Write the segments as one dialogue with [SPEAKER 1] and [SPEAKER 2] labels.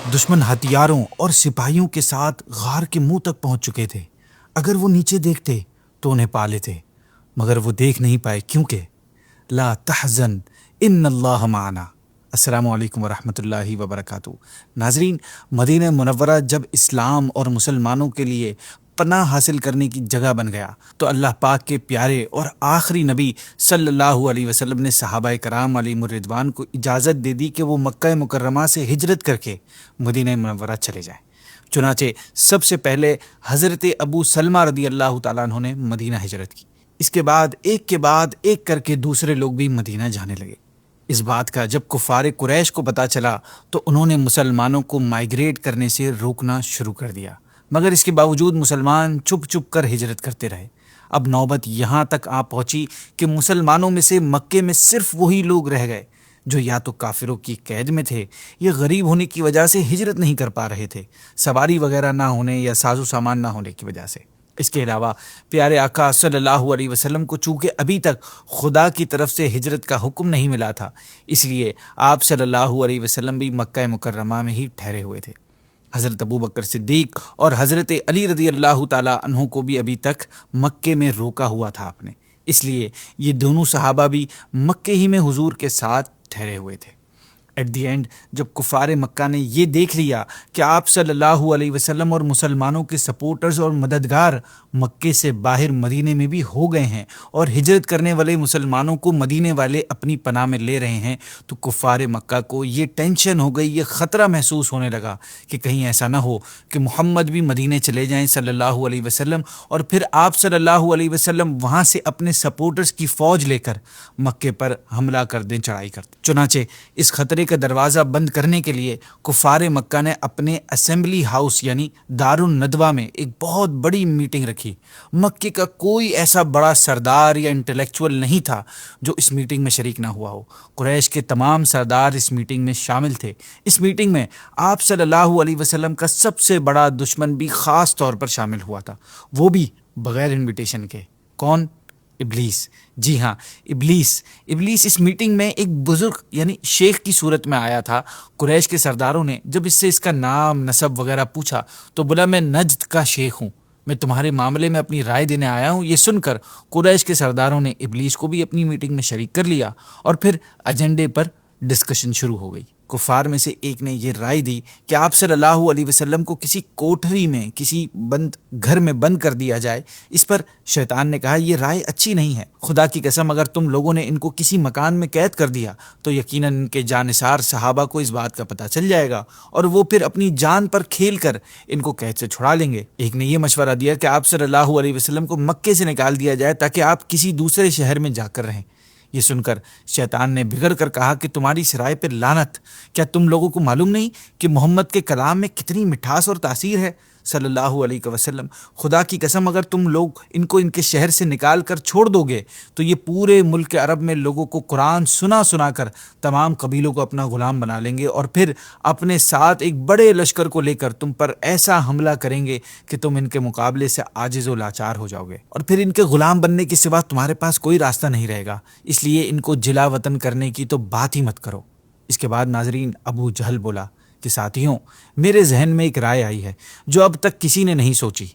[SPEAKER 1] دشمن ہتھیاروں اور سپاہیوں کے ساتھ غار کے منہ تک پہنچ چکے تھے۔ اگر وہ نیچے دیکھتے تو انہیں پا لیتے، مگر وہ دیکھ نہیں پائے کیونکہ لا تحزن ان اللہ معنا۔ السلام علیکم ورحمۃ اللہ وبرکاتہ۔ ناظرین، مدینہ منورہ جب اسلام اور مسلمانوں کے لیے پناہ حاصل کرنے کی جگہ بن گیا تو اللہ پاک کے پیارے اور آخری نبی صلی اللہ علیہ وسلم نے صحابہ کرام علیہم الرضوان کو اجازت دے دی کہ وہ مکہ مکرمہ سے ہجرت کر کے مدینہ منورہ چلے جائیں۔ چنانچہ سب سے پہلے حضرت ابو سلمہ رضی اللہ تعالیٰ عنہ نے مدینہ ہجرت کی۔ اس کے بعد ایک کر کے دوسرے لوگ بھی مدینہ جانے لگے۔ اس بات کا جب کفار قریش کو پتہ چلا تو انہوں نے مسلمانوں کو مائیگریٹ کرنے سے روکنا شروع کر دیا، مگر اس کے باوجود مسلمان چھپ چھپ کر ہجرت کرتے رہے۔ اب نوبت یہاں تک آ پہنچی کہ مسلمانوں میں سے مکے میں صرف وہی لوگ رہ گئے جو یا تو کافروں کی قید میں تھے یا غریب ہونے کی وجہ سے ہجرت نہیں کر پا رہے تھے، سواری وغیرہ نہ ہونے یا ساز و سامان نہ ہونے کی وجہ سے۔ اس کے علاوہ پیارے آقا صلی اللہ علیہ وسلم کو چونکہ ابھی تک خدا کی طرف سے ہجرت کا حکم نہیں ملا تھا، اس لیے آپ صلی اللہ علیہ وسلم بھی مکہ مکرمہ میں ہی ٹھہرے ہوئے تھے۔ حضرت ابوبکر صدیق اور حضرت علی رضی اللہ تعالیٰ عنہ کو بھی ابھی تک مکے میں روکا ہوا تھا آپ نے، اس لیے یہ دونوں صحابہ بھی مکے ہی میں حضور کے ساتھ ٹھہرے ہوئے تھے۔ ایٹ دی اینڈ جب کفار مکہ نے یہ دیکھ لیا کہ آپ صلی اللہ علیہ وسلم اور مسلمانوں کے سپورٹرز اور مددگار مکے سے باہر مدینے میں بھی ہو گئے ہیں اور ہجرت کرنے والے مسلمانوں کو مدینے والے اپنی پناہ میں لے رہے ہیں، تو کفار مکہ کو یہ ٹینشن ہو گئی، یہ خطرہ محسوس ہونے لگا کہ کہیں ایسا نہ ہو کہ محمد بھی مدینے چلے جائیں صلی اللہ علیہ وسلم، اور پھر آپ صلی اللہ علیہ وسلم وہاں سے اپنے سپورٹرز کی فوج لے کر مکے پر حملہ کر دیں، چڑھائی کر دیں۔ چنانچہ اس خطرے کا دروازہ بند کرنے کے لیے کفار مکہ نے اپنے اسمبلی ہاؤس یعنی دار الندوہ میں ایک بہت بڑی میٹنگ رکھی۔ مکے کا کوئی ایسا بڑا سردار یا انٹلیکچوئل نہیں تھا جو اس میٹنگ میں شریک نہ ہوا ہو۔ قریش کے تمام سردار اس میٹنگ میں شامل تھے۔ اس میٹنگ میں آپ صلی اللہ علیہ وسلم کا سب سے بڑا دشمن بھی خاص طور پر شامل ہوا تھا، وہ بھی بغیر انویٹیشن کے۔ کون؟ ابلیس۔ جی ہاں، ابلیس اس میٹنگ میں ایک بزرگ یعنی شیخ کی صورت میں آیا تھا۔ قریش کے سرداروں نے جب اس سے اس کا نام نسب وغیرہ پوچھا تو بولا، میں نجد کا شیخ ہوں، میں تمہارے معاملے میں اپنی رائے دینے آیا ہوں۔ یہ سن کر قریش کے سرداروں نے ابلیس کو بھی اپنی میٹنگ میں شریک کر لیا اور پھر ایجنڈے پر ڈسکشن شروع ہو گئی۔ کفار میں سے ایک نے یہ رائے دی کہ آپ صلی اللہ علیہ وسلم کو کسی کوٹھری میں، کسی بند گھر میں بند کر دیا جائے۔ اس پر شیطان نے کہا، یہ رائے اچھی نہیں ہے، خدا کی قسم اگر تم لوگوں نے ان کو کسی مکان میں قید کر دیا تو یقیناً ان کے جانثار صحابہ کو اس بات کا پتہ چل جائے گا اور وہ پھر اپنی جان پر کھیل کر ان کو قید سے چھڑا لیں گے۔ ایک نے یہ مشورہ دیا کہ آپ صلی اللہ علیہ وسلم کو مکے سے نکال دیا جائے تاکہ آپ کسی دوسرے شہر میں جا کر رہیں۔ یہ سن کر شیطان نے بگڑ کر کہا کہ تمہاری اس رائے پہ لعنت، کیا تم لوگوں کو معلوم نہیں کہ محمد کے کلام میں کتنی مٹھاس اور تاثیر ہے صلی اللہ علیہ وسلم؟ خدا کی قسم اگر تم لوگ ان کو ان کے شہر سے نکال کر چھوڑ دو گے تو یہ پورے ملک عرب میں لوگوں کو قرآن سنا کر تمام قبیلوں کو اپنا غلام بنا لیں گے اور پھر اپنے ساتھ ایک بڑے لشکر کو لے کر تم پر ایسا حملہ کریں گے کہ تم ان کے مقابلے سے عاجز و لاچار ہو جاؤ گے، اور پھر ان کے غلام بننے کے سوا تمہارے پاس کوئی راستہ نہیں رہے گا، اس لیے ان کو جلا وطن کرنے کی تو بات ہی مت کرو۔ اس کے بعد ناظرین ابو جہل بولا کہ ساتھیوں، میرے ذہن میں ایک رائے آئی ہے جو اب تک کسی نے نہیں سوچی۔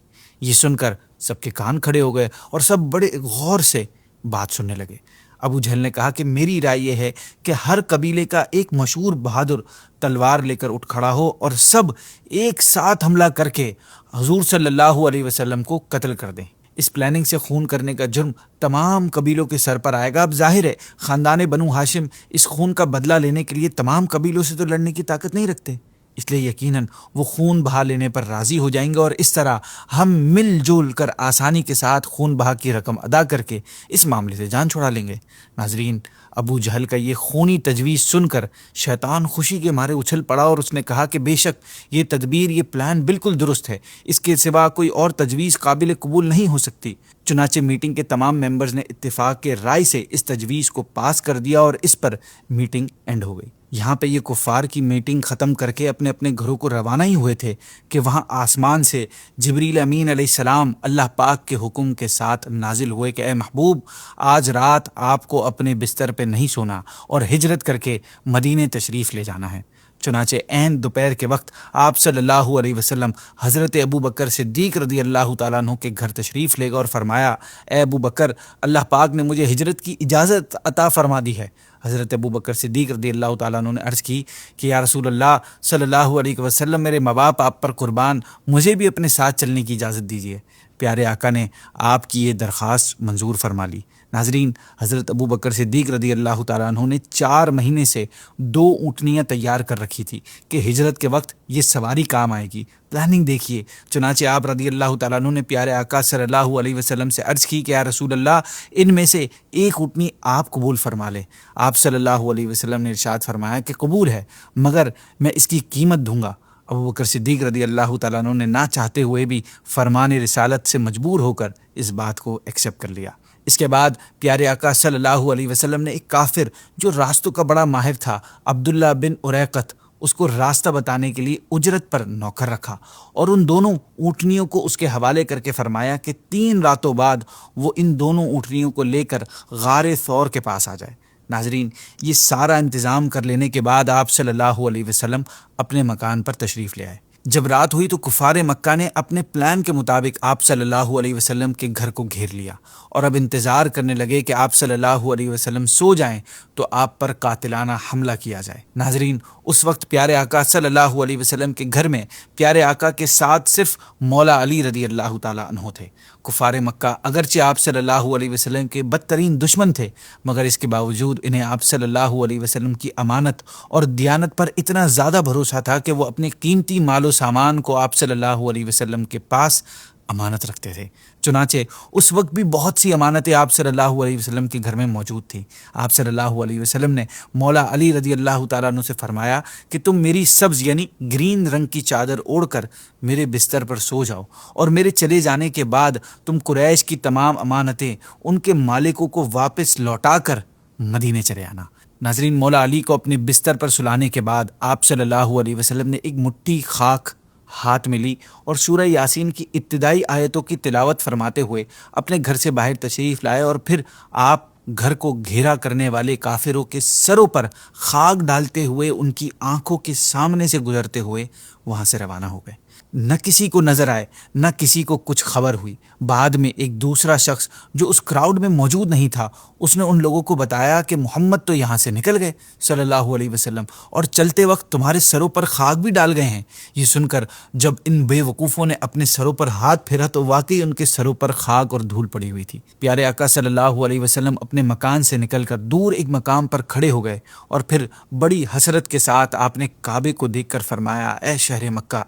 [SPEAKER 1] یہ سن کر سب کے کان کھڑے ہو گئے اور سب بڑے غور سے بات سننے لگے۔ ابو جہل نے کہا کہ میری رائے یہ ہے کہ ہر قبیلے کا ایک مشہور بہادر تلوار لے کر اٹھ کھڑا ہو اور سب ایک ساتھ حملہ کر کے حضور صلی اللہ علیہ وسلم کو قتل کر دیں۔ اس پلاننگ سے خون کرنے کا جرم تمام قبیلوں کے سر پر آئے گا۔ اب ظاہر ہے خاندان بنو ہاشم اس خون کا بدلہ لینے کے لیے تمام قبیلوں سے تو لڑنے کی طاقت نہیں رکھتے، اس لیے یقیناً وہ خون بہا لینے پر راضی ہو جائیں گے اور اس طرح ہم مل جل کر آسانی کے ساتھ خون بہا کی رقم ادا کر کے اس معاملے سے جان چھڑا لیں گے۔ ناظرین، ابو جہل کا یہ خونی تجویز سن کر شیطان خوشی کے مارے اچھل پڑا اور اس نے کہا کہ بے شک یہ تدبیر، یہ پلان بالکل درست ہے، اس کے سوا کوئی اور تجویز قابل قبول نہیں ہو سکتی۔ چنانچہ میٹنگ کے تمام ممبرز نے اتفاق کے رائے سے اس تجویز کو پاس کر دیا اور اس پر میٹنگ اینڈ ہو گئی۔ یہاں پہ یہ کفار کی میٹنگ ختم کر کے اپنے اپنے گھروں کو روانہ ہی ہوئے تھے کہ وہاں آسمان سے جبریل امین علیہ السلام اللہ پاک کے حکم کے ساتھ نازل ہوئے کہ اے محبوب، آج رات آپ کو اپنے بستر پہ نہیں سونا اور ہجرت کر کے مدینے تشریف لے جانا ہے۔ چنانچہ عین دوپہر کے وقت آپ صلی اللہ علیہ وسلم حضرت ابو بکر صدیق رضی اللہ تعالیٰ عنہ کے گھر تشریف لے گئے اور فرمایا، اے ابو بکر، اللہ پاک نے مجھے ہجرت کی اجازت عطا فرما دی ہے۔ حضرت ابو بکر صدیق رضی اللہ تعالیٰ عنہ نے عرض کی کہ یا رسول اللہ صلی اللہ علیہ وسلم، میرے ماں باپ آپ پر قربان، مجھے بھی اپنے ساتھ چلنے کی اجازت دیجیے۔ پیارے آقا نے آپ کی یہ درخواست منظور فرما لی۔ ناظرین، حضرت ابو بکر صدیق رضی اللہ تعالیٰ عنہ نے 4 مہینے سے 2 اونٹنیاں تیار کر رکھی تھی کہ ہجرت کے وقت یہ سواری کام آئے گی۔ پلاننگ دیکھیے۔ چنانچہ آپ رضی اللہ تعالیٰ عنہ نے پیارے آقا صلی اللہ علیہ وسلم سے عرض کی کہ یا رسول اللہ، ان میں سے ایک اونٹنی آپ قبول فرما لیں۔ آپ صلی اللہ علیہ وسلم نے ارشاد فرمایا کہ قبول ہے، مگر میں اس کی قیمت دوں گا۔ ابو بکر صدیق رضی اللہ تعالیٰ عنہ نے نہ چاہتے ہوئے بھی فرمان رسالت سے مجبور ہو کر اس بات کو ایکسیپٹ کر لیا۔ اس کے بعد پیارے آقا صلی اللہ علیہ وسلم نے ایک کافر جو راستوں کا بڑا ماہر تھا، عبداللہ بن اریقت، اس کو راستہ بتانے کے لیے اجرت پر نوکر رکھا اور ان دونوں اونٹنیوں کو اس کے حوالے کر کے فرمایا کہ 3 راتوں بعد وہ ان دونوں اونٹنیوں کو لے کر غار ثور کے پاس آ جائے۔ ناظرین، یہ سارا انتظام کر لینے کے بعد آپ صلی اللہ علیہ وسلم اپنے مکان پر تشریف لے آئے۔ جب رات ہوئی تو کفار مکہ نے اپنے پلان کے مطابق آپ صلی اللہ علیہ وسلم کے گھر کو گھیر لیا اور اب انتظار کرنے لگے کہ آپ صلی اللہ علیہ وسلم سو جائیں تو آپ پر قاتلانہ حملہ کیا جائے۔ ناظرین، اس وقت پیارے آقا صلی اللہ علیہ وسلم کے گھر میں پیارے آقا کے ساتھ صرف مولا علی رضی اللہ تعالیٰ عنہ تھے۔ کفار مکہ اگرچہ آپ صلی اللہ علیہ وسلم کے بدترین دشمن تھے، مگر اس کے باوجود انہیں آپ صلی اللہ علیہ وسلم کی امانت اور دیانت پر اتنا زیادہ بھروسہ تھا کہ وہ اپنے قیمتی مال و سامان کو آپ صلی اللہ علیہ وسلم کے پاس امانت رکھتے تھے۔ چنانچہ اس وقت بھی بہت سی امانتیں آپ صلی اللہ علیہ وسلم کے گھر میں موجود تھیں۔ آپ صلی اللہ علیہ وسلم نے مولا علی رضی اللہ تعالیٰ عنہ سے فرمایا کہ تم میری سبز یعنی گرین رنگ کی چادر اوڑھ کر میرے بستر پر سو جاؤ اور میرے چلے جانے کے بعد تم قریش کی تمام امانتیں ان کے مالکوں کو واپس لوٹا کر مدینے چلے آنا۔ ناظرین، مولا علی کو اپنے بستر پر سلانے کے بعد آپ صلی اللہ علیہ وسلم نے ایک مٹھی خاک ہاتھ میں لی اور سورہ یاسین کی ابتدائی آیتوں کی تلاوت فرماتے ہوئے اپنے گھر سے باہر تشریف لائے اور پھر آپ گھر کو گھیرا کرنے والے کافروں کے سروں پر خاک ڈالتے ہوئے ان کی آنکھوں کے سامنے سے گزرتے ہوئے وہاں سے روانہ ہو گئے۔ نہ کسی کو نظر آئے، نہ کسی کو کچھ خبر ہوئی۔ بعد میں ایک دوسرا شخص جو اس کراؤڈ میں موجود نہیں تھا، اس نے ان لوگوں کو بتایا کہ محمد تو یہاں سے نکل گئے صلی اللہ علیہ وسلم، اور چلتے وقت تمہارے سروں پر خاک بھی ڈال گئے ہیں۔ یہ سن کر جب ان بے وقوفوں نے اپنے سروں پر ہاتھ پھیرا تو واقعی ان کے سروں پر خاک اور دھول پڑی ہوئی تھی۔ پیارے آقا صلی اللہ علیہ وسلم اپنے مکان سے نکل کر دور ایک مقام پر کھڑے ہو گئے اور پھر بڑی حسرت کے ساتھ آپ نے کعبے کو دیکھ کر فرمایا، اے شہر مکہ،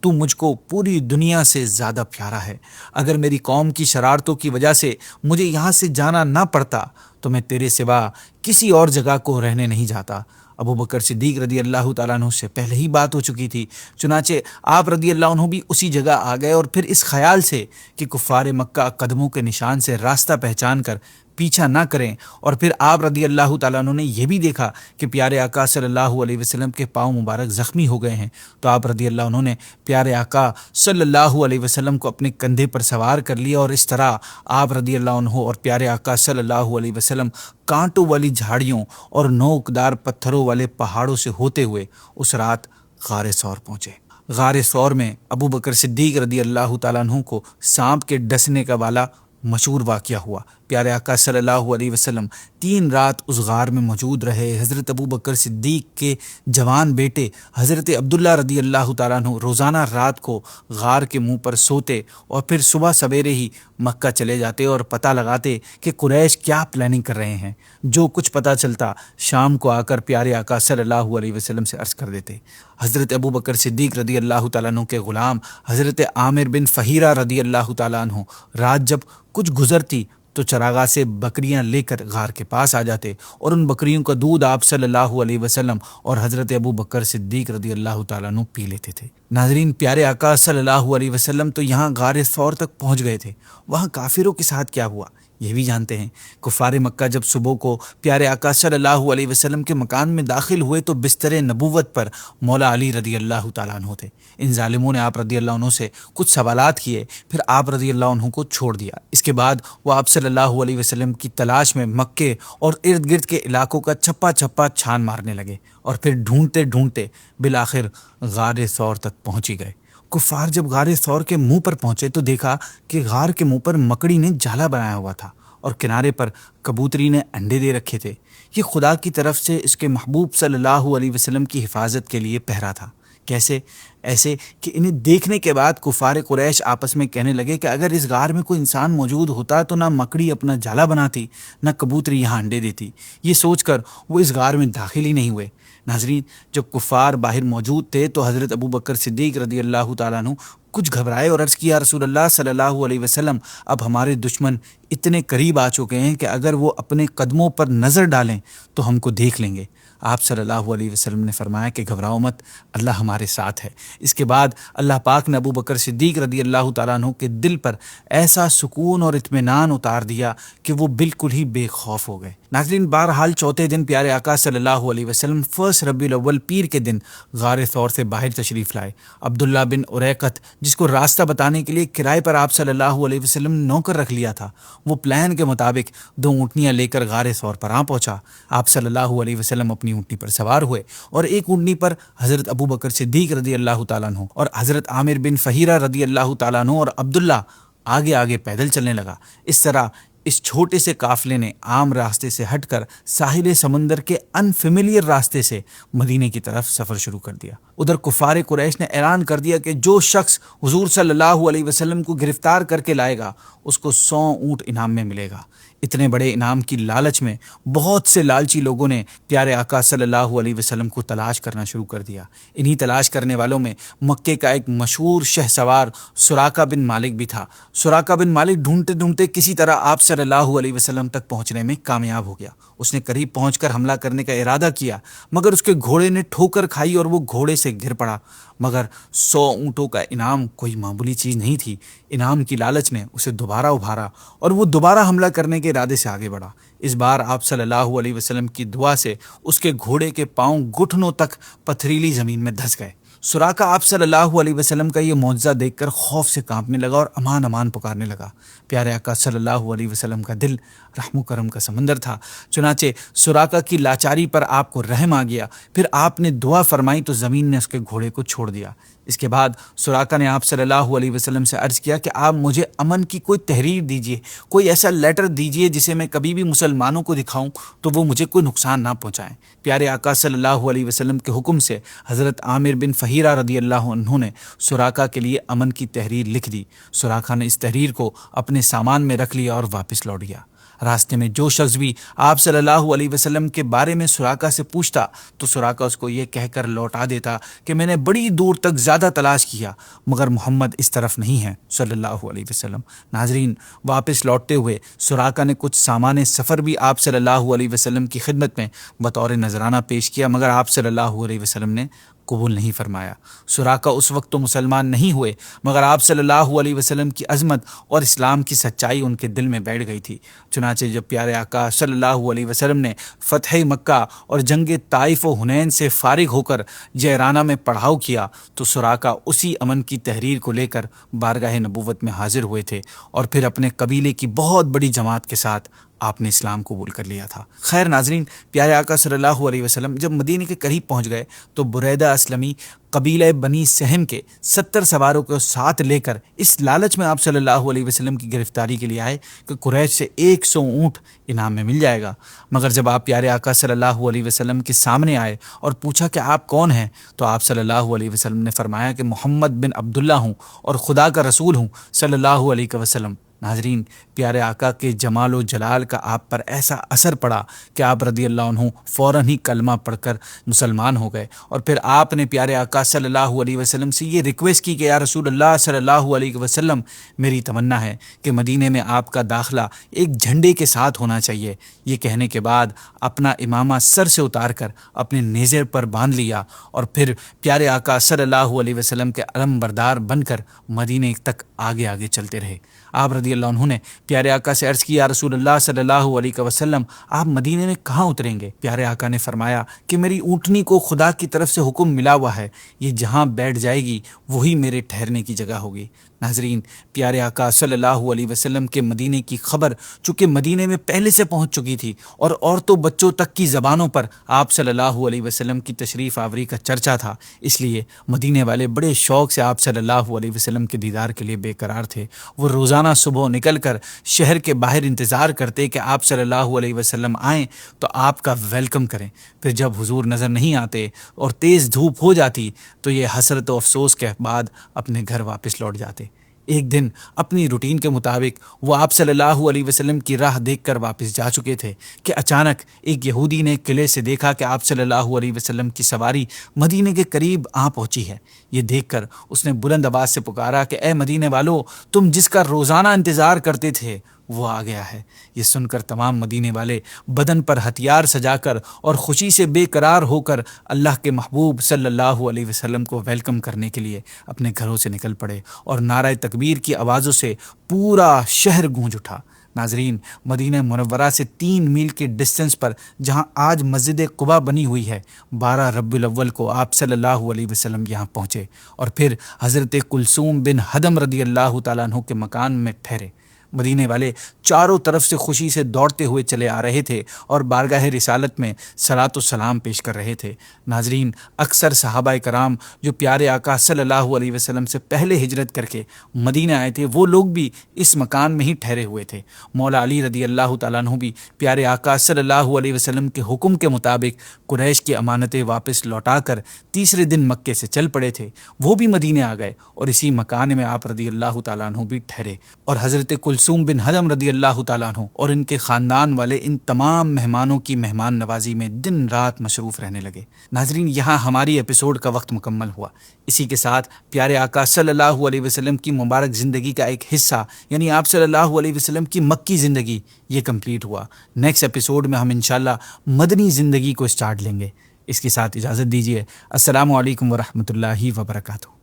[SPEAKER 1] تو مجھ کو پوری دنیا سے زیادہ پیارا ہے۔ اگر میری قوم کی شرارتوں کی وجہ سے مجھے یہاں سے جانا نہ پڑتا تو میں تیرے سوا کسی اور جگہ کو رہنے نہیں جاتا۔ ابو بکر صدیق رضی اللہ تعالیٰ عنہ سے پہلے ہی بات ہو چکی تھی، چنانچہ آپ رضی اللہ عنہ بھی اسی جگہ آ گئے اور پھر اس خیال سے کہ کفار مکہ قدموں کے نشان سے راستہ پہچان کر پیچھا نہ کریں، اور پھر آپ رضی اللہ تعالیٰ عنہ نے یہ بھی دیکھا کہ پیارے آقا صلی اللہ علیہ وسلم کے پاؤں مبارک زخمی ہو گئے ہیں، تو آپ رضی اللہ عنہ نے پیارے آقا صلی اللہ علیہ وسلم کو اپنے کندھے پر سوار کر لیا اور اس طرح آپ رضی اللہ عنہ اور پیارے آقا صلی اللہ علیہ وسلم کانٹوں والی جھاڑیوں اور نوکدار پتھروں والے پہاڑوں سے ہوتے ہوئے اس رات غار ثور پہنچے۔ غار ثور میں ابو بکر صدیق رضی اللہ تعالیٰ عنہ کو سانپ کے ڈسنے کا والا مشہور واقعہ ہوا۔ پیارے آقا صلی اللہ علیہ وسلم 3 رات اس غار میں موجود رہے۔ حضرت ابو بکر صدیق کے جوان بیٹے حضرت عبداللہ رضی اللہ تعالیٰ عنہ روزانہ رات کو غار کے منہ پر سوتے اور پھر صبح سویرے ہی مکہ چلے جاتے اور پتہ لگاتے کہ قریش کیا پلاننگ کر رہے ہیں۔ جو کچھ پتہ چلتا شام کو آ کر پیارے آقا صلی اللہ علیہ وسلم سے عرض کر دیتے۔ حضرت ابو بکر صدیق رضی اللہ تعالیٰ عنہ کے غلام حضرت عامر بن فہیرہ رضی اللہ تعالیٰ عنہ رات جب کچھ گزرتی تو چراغاہ سے بکریاں لے کر غار کے پاس آ جاتے اور ان بکریوں کا دودھ آپ صلی اللہ علیہ وسلم اور حضرت ابو بکر صدیق رضی اللہ تعالیٰ عنہ پی لیتے تھے۔ ناظرین، پیارے آقا صلی اللہ علیہ وسلم تو یہاں غار ثور تک پہنچ گئے تھے، وہاں کافروں کے ساتھ کیا ہوا یہ بھی جانتے ہیں کفار مکہ جب صبح کو پیارے آقا صلی اللہ علیہ وسلم کے مکان میں داخل ہوئے تو بستر نبوت پر مولا علی رضی اللہ تعالیٰ عنہ تھے۔ ان ظالموں نے آپ رضی اللہ عنہ سے کچھ سوالات کیے، پھر آپ رضی اللہ عنہ کو چھوڑ دیا۔ اس کے بعد وہ آپ صلی اللہ علیہ وسلم کی تلاش میں مکے اور ارد گرد کے علاقوں کا چھپا چھپا چھان مارنے لگے، اور پھر ڈھونڈتے ڈھونڈتے بالآخر غار ثور تک پہنچ ہی گئے۔ کفار جب غار ثور کے منہ پر پہنچے تو دیکھا کہ غار کے منہ پر مکڑی نے جالا بنایا ہوا تھا اور کنارے پر کبوتری نے انڈے دے رکھے تھے۔ یہ خدا کی طرف سے اس کے محبوب صلی اللہ علیہ وسلم کی حفاظت کے لیے پہرا تھا۔ کیسے؟ ایسے کہ انہیں دیکھنے کے بعد کفار قریش آپس میں کہنے لگے کہ اگر اس غار میں کوئی انسان موجود ہوتا تو نہ مکڑی اپنا جالا بناتی، نہ کبوتری یہاں انڈے دیتی۔ یہ سوچ کر وہ اس غار میں داخل ہی نہیں ہوئے۔ ناظرین، جب کفار باہر موجود تھے تو حضرت ابو بکر صدیق رضی اللہ تعالیٰ عنہ کچھ گھبرائے اور عرض کیا، رسول اللہ صلی اللہ علیہ وسلم، اب ہمارے دشمن اتنے قریب آ چکے ہیں کہ اگر وہ اپنے قدموں پر نظر ڈالیں تو ہم کو دیکھ لیں گے۔ آپ صلی اللہ علیہ وسلم نے فرمایا کہ گھبراؤ مت، اللہ ہمارے ساتھ ہے۔ اس کے بعد اللہ پاک نے ابو بکر صدیق رضی اللہ تعالیٰ عنہ کے دل پر ایسا سکون اور اطمینان اتار دیا کہ وہ بالکل ہی بے خوف ہو گئے۔ ناظرین، بہرحال چوتھے دن پیارے آقا صلی اللہ علیہ وسلم 1 ربیع الاول پیر کے دن غار ثور سے باہر تشریف لائے۔ عبداللہ بن اریقت، جس کو راستہ بتانے کے لیے کرائے پر آپ صلی اللہ علیہ وسلم نے نوکر رکھ لیا تھا، وہ پلان کے مطابق 2 اونٹنیاں لے کر غار ثور پر آ پہنچا۔ آپ صلی اللہ علیہ وسلم اپنی اونٹنی پر سوار ہوئے اور ایک اونٹنی پر حضرت ابو بکر صدیق رضی اللہ تعالیٰ عنہ اور حضرت عامر بن فہیرہ رضی اللہ تعالیٰ عنہ اور عبداللہ آگے آگے پیدل چلنے لگا۔ اس طرح اس چھوٹے سے قافلے نے عام راستے سے ہٹ کر ساحل سمندر کے انفیملیئر راستے سے مدینے کی طرف سفر شروع کر دیا۔ ادھر کفار قریش نے اعلان کر دیا کہ جو شخص حضور صلی اللہ علیہ وسلم کو گرفتار کر کے لائے گا اس کو 100 اونٹ انعام میں ملے گا۔ اتنے بڑے انعام کی لالچ میں بہت سے لالچی لوگوں نے پیارے آقا صلی اللہ علیہ وسلم کو تلاش کرنا شروع کر دیا۔ انہی تلاش کرنے والوں میں مکے کا ایک مشہور شہ سوار سراقہ بن مالک بھی تھا۔ سراقہ بن مالک ڈھونڈتے ڈھونڈتے کسی طرح آپ صلی اللہ علیہ وسلم تک پہنچنے میں کامیاب ہو گیا۔ اس نے قریب پہنچ کر حملہ کرنے کا ارادہ کیا، مگر اس کے گھوڑے نے ٹھوکر کھائی اور وہ گھوڑے سے گر پڑا۔ مگر 100 اونٹوں کا انعام کوئی معمولی چیز نہیں تھی۔ انعام کی لالچ نے اسے دوبارہ ابھارا اور وہ دوبارہ حملہ کرنے کے ارادے سے آگے بڑھا۔ اس بار آپ صلی اللہ علیہ وسلم کی دعا سے اس کے گھوڑے کے پاؤں گھٹنوں تک پتھریلی زمین میں دھس گئے۔ سراقہ آپ صلی اللہ علیہ وسلم کا یہ معجزہ دیکھ کر خوف سے کانپنے لگا اور امان امان پکارنے لگا۔ پیارے آقا صلی اللہ علیہ وسلم کا دل رحم و کرم کا سمندر تھا، چنانچہ سراقہ کی لاچاری پر آپ کو رحم آ گیا۔ پھر آپ نے دعا فرمائی تو زمین نے اس کے گھوڑے کو چھوڑ دیا۔ اس کے بعد سراقہ نے آپ صلی اللہ علیہ وسلم سے عرض کیا کہ آپ مجھے امن کی کوئی تحریر دیجیے، کوئی ایسا لیٹر دیجیے جسے میں کبھی بھی مسلمانوں کو دکھاؤں تو وہ مجھے کوئی نقصان نہ پہنچائیں۔ پیارے آقا صلی اللہ علیہ وسلم کے حکم سے حضرت عامر بن فہیرہ رضی اللہ عنہ نے سراقہ کے لیے امن کی تحریر لکھ دی۔ سراقہ نے اس تحریر کو اپنے سامان میں رکھ لیا اور واپس لوٹ گیا۔ راستے میں جو شخص بھی آپ صلی اللہ علیہ وسلم کے بارے میں سراقہ سے پوچھتا تو سراقہ اس کو یہ کہہ کر لوٹا دیتا کہ میں نے بڑی دور تک زیادہ تلاش کیا مگر محمد اس طرف نہیں ہے صلی اللہ علیہ وسلم۔ ناظرین، واپس لوٹتے ہوئے سراقہ نے کچھ سامان سفر بھی آپ صلی اللہ علیہ وسلم کی خدمت میں بطور نذرانہ پیش کیا، مگر آپ صلی اللہ علیہ وسلم نے قبول نہیں فرمایا۔ سراقہ اس وقت تو مسلمان نہیں ہوئے مگر آپ صلی اللہ علیہ وسلم کی عظمت اور اسلام کی سچائی ان کے دل میں بیٹھ گئی تھی۔ چنانچہ جب پیارے آقا صلی اللہ علیہ وسلم نے فتح مکہ اور جنگ طائف و حنین سے فارغ ہو کر جعرانہ میں پڑاؤ کیا تو سراقہ اسی امن کی تحریر کو لے کر بارگاہ نبوت میں حاضر ہوئے تھے اور پھر اپنے قبیلے کی بہت بڑی جماعت کے ساتھ آپ نے اسلام قبول کر لیا تھا۔ خیر ناظرین، پیارے آقا صلی اللہ علیہ وسلم جب مدینے کے قریب پہنچ گئے تو بریدہ اسلمی قبیلہ بنی سہم کے 70 سواروں کو ساتھ لے کر اس لالچ میں آپ صلی اللہ علیہ وسلم کی گرفتاری کے لیے آئے کہ قریش سے 100 اونٹ انعام میں مل جائے گا۔ مگر جب آپ پیارے آقا صلی اللہ علیہ وسلم کے سامنے آئے اور پوچھا کہ آپ کون ہیں تو آپ صلی اللہ علیہ وسلم نے فرمایا کہ محمد بن عبداللہ ہوں اور خدا کا رسول ہوں صلی اللہ علیہ وسلم۔ ناظرین، پیارے آقا کے جمال و جلال کا آپ پر ایسا اثر پڑا کہ آپ رضی اللہ عنہ فوراً ہی کلمہ پڑھ کر مسلمان ہو گئے، اور پھر آپ نے پیارے آقا صلی اللہ علیہ وسلم سے یہ ریکویسٹ کی کہ یا رسول اللہ صلی اللہ علیہ وسلم، میری تمنا ہے کہ مدینے میں آپ کا داخلہ ایک جھنڈے کے ساتھ ہونا چاہیے۔ یہ کہنے کے بعد اپنا امامہ سر سے اتار کر اپنے نیزے پر باندھ لیا اور پھر پیارے آقا صلی اللہ علیہ وسلم کے علم بردار بن کر مدینے تک آگے آگے چلتے رہے۔ آپ رضی اللہ عنہ نے پیارے آقا سے عرض کی، یا رسول اللہ صلی اللہ علیہ وسلم، آپ مدینے میں کہاں اتریں گے؟ پیارے آقا نے فرمایا کہ میری اونٹنی کو خدا کی طرف سے حکم ملا ہوا ہے، یہ جہاں بیٹھ جائے گی وہی میرے ٹھہرنے کی جگہ ہوگی۔ ناظرین، پیارے آقا صلی اللہ علیہ وسلم کے مدینے کی خبر چونکہ مدینے میں پہلے سے پہنچ چکی تھی اور عورتوں بچوں تک کی زبانوں پر آپ صلی اللہ علیہ وسلم کی تشریف آوری کا چرچا تھا، اس لیے مدینے والے بڑے شوق سے آپ صلی اللہ علیہ وسلم کے دیدار کے لیے بے قرار تھے۔ وہ روزانہ صبح نکل کر شہر کے باہر انتظار کرتے کہ آپ صلی اللہ علیہ وسلم آئیں تو آپ کا ویلکم کریں۔ پھر جب حضور نظر نہیں آتے اور تیز دھوپ ہو جاتی تو یہ حسرت و افسوس کے بعد اپنے گھر واپس لوٹ جاتے۔ ایک دن اپنی روٹین کے مطابق وہ آپ صلی اللہ علیہ وسلم کی راہ دیکھ کر واپس جا چکے تھے کہ اچانک ایک یہودی نے قلعے سے دیکھا کہ آپ صلی اللہ علیہ وسلم کی سواری مدینے کے قریب آ پہنچی ہے۔ یہ دیکھ کر اس نے بلند آواز سے پکارا کہ اے مدینے والو، تم جس کا روزانہ انتظار کرتے تھے وہ آ گیا ہے۔ یہ سن کر تمام مدینے والے بدن پر ہتھیار سجا کر اور خوشی سے بے قرار ہو کر اللہ کے محبوب صلی اللہ علیہ وسلم کو ویلکم کرنے کے لیے اپنے گھروں سے نکل پڑے اور نعرہ تکبیر کی آوازوں سے پورا شہر گونج اٹھا۔ ناظرین، مدینہ منورہ سے 3 میل کے ڈسٹنس پر جہاں آج مسجد قباء بنی ہوئی ہے، 12 ربیع الاول کو آپ صلی اللہ علیہ وسلم یہاں پہنچے اور پھر حضرت کلثوم بن ہدم رضی اللہ تعالیٰ عنہ کے مکان میں ٹھہرے۔ مدینے والے چاروں طرف سے خوشی سے دوڑتے ہوئے چلے آ رہے تھے اور بارگاہ رسالت میں صلاۃ و سلام پیش کر رہے تھے۔ ناظرین، اکثر صحابہ کرام جو پیارے آقا صلی اللہ علیہ وسلم سے پہلے ہجرت کر کے مدینہ آئے تھے، وہ لوگ بھی اس مکان میں ہی ٹھہرے ہوئے تھے۔ مولا علی رضی اللہ تعالیٰ عنہ بھی پیارے آقا صلی اللہ علیہ وسلم کے حکم کے مطابق قریش کی امانتیں واپس لوٹا کر تیسرے دن مکے سے چل پڑے تھے۔ وہ بھی مدینے آ گئے اور اسی مکان میں آپ رضی اللہ تعالیٰ عنہ بھی ٹھہرے اور حضرت کلثوم بن ہدم رضی اللہ تعالیٰ عنہ اور ان کے خاندان والے ان تمام مہمانوں کی مہمان نوازی میں دن رات مصروف رہنے لگے۔ ناظرین، یہاں ہماری ایپیسوڈ کا وقت مکمل ہوا۔ اسی کے ساتھ پیارے آقا صلی اللہ علیہ وسلم کی مبارک زندگی کا ایک حصہ یعنی آپ صلی اللہ علیہ وسلم کی مکی زندگی یہ کمپلیٹ ہوا۔ نیکسٹ ایپیسوڈ میں ہم انشاءاللہ مدنی زندگی کو سٹارٹ لیں گے۔ اس کے ساتھ اجازت دیجیے۔ السلام علیکم ورحمۃ اللہ وبرکاتہ۔